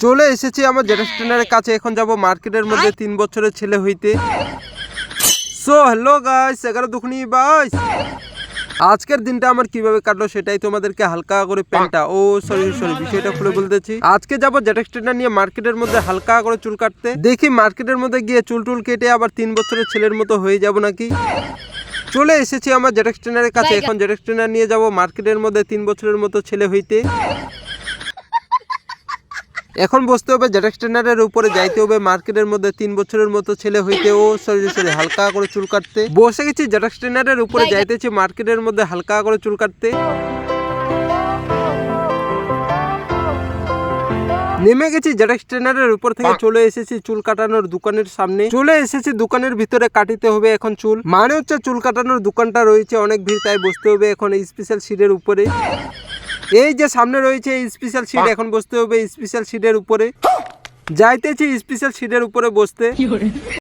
চলে এসেছি আমার জেরক্স ট্রেনারের কাছে। এখন যাব মার্কেটের মধ্যে 3 বছরের ছেলে হইতে। So hello guys, 11 দুখনি বাইস। আজকের দিনটা আমার কিভাবে কাটলো সেটাই তোমাদেরকে হালকা করে পেনটা সরি বিষয়টা খুলে বলতেছি। আজকে যাব জেরক্স ট্রেনার নিয়ে মার্কেটের মধ্যে হালকা করে চুল কাটতে। দেখি মার্কেটের মধ্যে গিয়ে চুল কেটে আবার 3 বছরের ছেলের মতো হয়ে যাব নাকি। চলে এসেছি আমার জেরক্স ট্রেনারের কাছে। এখন জেরক্স ট্রেনার নিয়ে যাব মার্কেটের মধ্যে 3 বছরের মতো ছেলে হইতে। এখন বসতে হবে জেরক্স ট্রেনারের উপরে, যাইতে হবে মার্কেটের মধ্যে 3 বছরের মতো ছেলে হইতে। সরি হালকা করে চুল কাটতে বসে গেছি। জেরক্স ট্রেনারের উপরে যাইতেছি মার্কেটের মধ্যে হালকা করে চুল কাটতে। নেমে গেছি জেরক্স ট্রেনারের উপর থেকে। চলে এসেছি চুল কাটানোর দোকানের সামনে। চলে এসেছি দোকানের ভিতরে। কাটিতে হবে এখন চুল, মানে হচ্ছে চুল কাটানোর দোকানটা রয়েছে অনেক ভিড়, তাই বসতে হবে এখন এই স্পেশাল সিটের উপরে। এই যে সামনে রয়েছে এই স্পেশাল সিট, এখন বসতে হবে স্পেশাল সিটের উপরে। যাইতেছি স্পেশাল সিটের উপরে বসতে।